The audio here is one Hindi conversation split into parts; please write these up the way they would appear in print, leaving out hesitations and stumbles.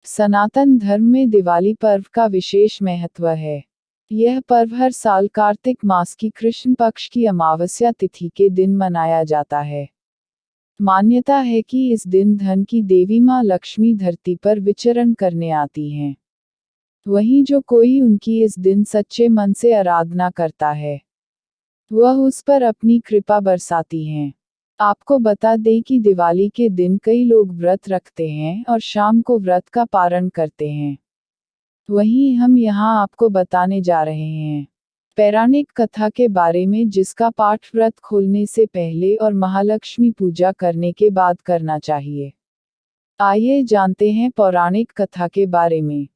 सनातन धर्म में दिवाली पर्व का विशेष महत्व है। यह पर्व हर साल कार्तिक मास की कृष्ण पक्ष की अमावस्या तिथि के दिन मनाया जाता है। मान्यता है कि इस दिन धन की देवी मां लक्ष्मी धरती पर विचरण करने आती हैं। वहीं जो कोई उनकी इस दिन सच्चे मन से आराधना करता है, वह उस पर अपनी कृपा बरसाती हैं। आपको बता दें कि दिवाली के दिन कई लोग व्रत रखते हैं और शाम को व्रत का पारण करते हैं। वहीं हम यहाँ आपको बताने जा रहे हैं पौराणिक कथा के बारे में, जिसका पाठ व्रत खोलने से पहले और महालक्ष्मी पूजा करने के बाद करना चाहिए। आइए जानते हैं पौराणिक कथा के बारे में।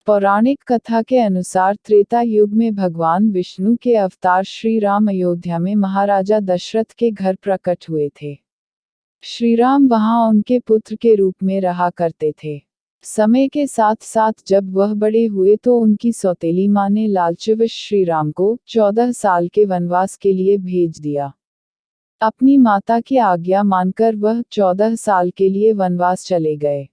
पौराणिक कथा के अनुसार त्रेता युग में भगवान विष्णु के अवतार श्री राम अयोध्या में महाराजा दशरथ के घर प्रकट हुए थे। श्री राम वहां उनके पुत्र के रूप में रहा करते थे। समय के साथ साथ जब वह बड़े हुए तो उनकी सौतेली मां ने लालचवश श्री राम को 14 साल के वनवास के लिए भेज दिया। अपनी माता की आज्ञा मानकर वह 14 साल के लिए वनवास चले गए।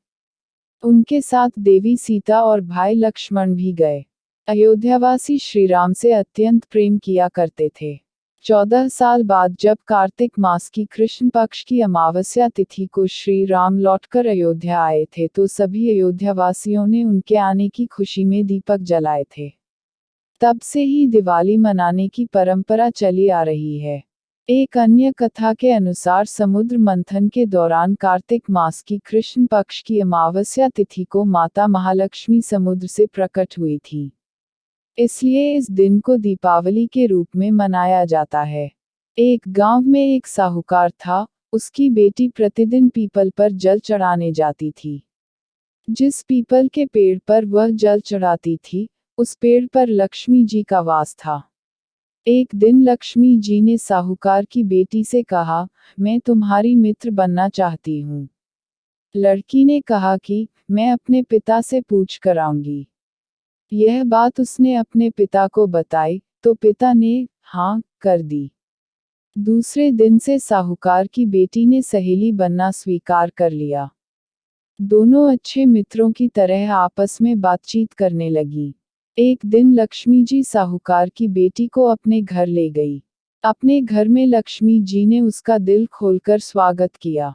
उनके साथ देवी सीता और भाई लक्ष्मण भी गए। अयोध्यावासी श्री राम से अत्यंत प्रेम किया करते थे। 14 साल बाद जब कार्तिक मास की कृष्ण पक्ष की अमावस्या तिथि को श्री राम लौटकर अयोध्या आए थे तो सभी अयोध्यावासियों ने उनके आने की खुशी में दीपक जलाए थे। तब से ही दिवाली मनाने की परंपरा चली आ रही है। एक अन्य कथा के अनुसार समुद्र मंथन के दौरान कार्तिक मास की कृष्ण पक्ष की अमावस्या तिथि को माता महालक्ष्मी समुद्र से प्रकट हुई थी। इसलिए इस दिन को दीपावली के रूप में मनाया जाता है। एक गांव में एक साहूकार था। उसकी बेटी प्रतिदिन पीपल पर जल चढ़ाने जाती थी। जिस पीपल के पेड़ पर वह जल चढ़ाती थी, उस पेड़ पर लक्ष्मी जी का वास था। एक दिन लक्ष्मी जी ने साहूकार की बेटी से कहा, मैं तुम्हारी मित्र बनना चाहती हूँ। लड़की ने कहा कि मैं अपने पिता से पूछ कर आऊंगी। यह बात उसने अपने पिता को बताई तो पिता ने हाँ कर दी। दूसरे दिन से साहूकार की बेटी ने सहेली बनना स्वीकार कर लिया। दोनों अच्छे मित्रों की तरह आपस में बातचीत करने लगी। एक दिन लक्ष्मी जी साहूकार की बेटी को अपने घर ले गई। अपने घर में लक्ष्मी जी ने उसका दिल खोलकर स्वागत किया।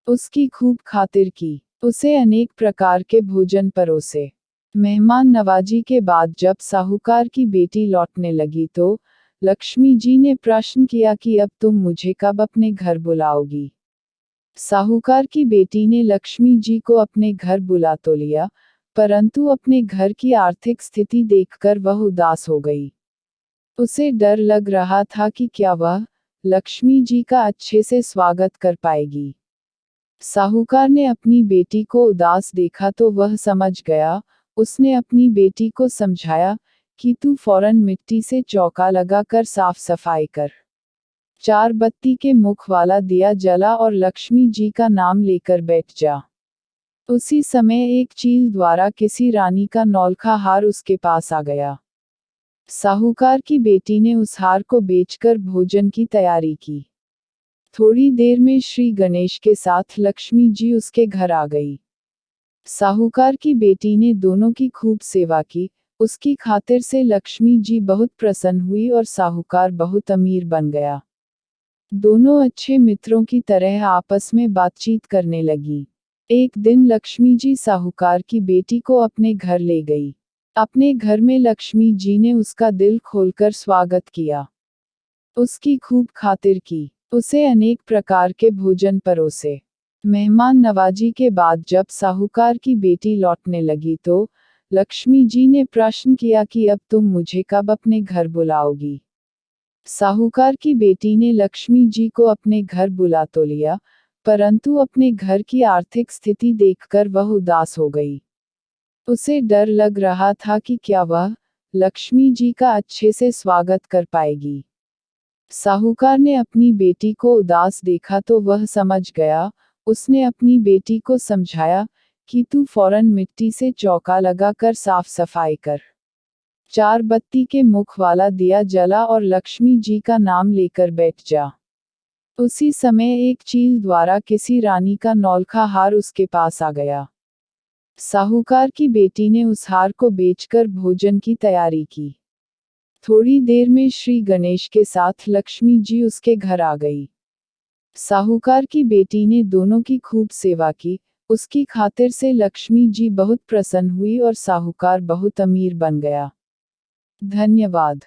उसकी खूब खातिर की। उसे अनेक प्रकार के भोजन परोसे। मेहमान नवाजी के बाद जब साहूकार की बेटी लौटने लगी तो लक्ष्मी जी ने प्रश्न किया कि अब तुम मुझे कब अपने घर बुलाओगी। साहूकार की बेटी ने लक्ष्मी जी को अपने घर बुला तो लिया, परंतु अपने घर की आर्थिक स्थिति देखकर वह उदास हो गई। उसे डर लग रहा था कि क्या वह लक्ष्मी जी का अच्छे से स्वागत कर पाएगी। साहूकार ने अपनी बेटी को उदास देखा तो वह समझ गया। उसने अपनी बेटी को समझाया कि तू फौरन मिट्टी से चौका लगाकर साफ सफाई कर। 4 बत्ती के मुख वाला दिया जला और लक्ष्मी जी का नाम लेकर बैठ जा। उसी समय एक चील द्वारा किसी रानी का नौलखा हार उसके पास आ गया। साहूकार की बेटी ने उस हार को बेचकर भोजन की तैयारी की। थोड़ी देर में श्री गणेश के साथ लक्ष्मी जी उसके घर आ गई। साहूकार की बेटी ने दोनों की खूब सेवा की। उसकी खातिर से लक्ष्मी जी बहुत प्रसन्न हुई और साहूकार बहुत अमीर बन गया। दोनों अच्छे मित्रों की तरह आपस में बातचीत करने लगी। एक दिन लक्ष्मी जी साहूकार की बेटी को अपने घर ले गई। अपने घर में लक्ष्मी जी ने उसका दिल खोलकर स्वागत किया। उसकी खूब खातिर की। उसे अनेक प्रकार के भोजन परोसे। मेहमान नवाजी के बाद जब साहूकार की बेटी लौटने लगी तो लक्ष्मी जी ने प्रश्न किया कि अब तुम मुझे कब अपने घर बुलाओगी। साहूकार की बेटी ने लक्ष्मी जी को अपने घर बुला तो लिया, परंतु अपने घर की आर्थिक स्थिति देखकर वह उदास हो गई। उसे डर लग रहा था कि क्या वह लक्ष्मी जी का अच्छे से स्वागत कर पाएगी। साहूकार ने अपनी बेटी को उदास देखा तो वह समझ गया। उसने अपनी बेटी को समझाया कि तू फौरन मिट्टी से चौका लगाकर साफ सफाई कर। 4 बत्ती के मुख वाला दिया जला और लक्ष्मी जी का नाम लेकर बैठ जा। उसी समय एक चील द्वारा किसी रानी का नौलखा हार उसके पास आ गया। साहूकार की बेटी ने उस हार को बेचकर भोजन की तैयारी की। थोड़ी देर में श्री गणेश के साथ लक्ष्मी जी उसके घर आ गई। साहूकार की बेटी ने दोनों की खूब सेवा की, उसकी खातिर से लक्ष्मी जी बहुत प्रसन्न हुई और साहूकार बहुत अमीर बन गया। धन्यवाद।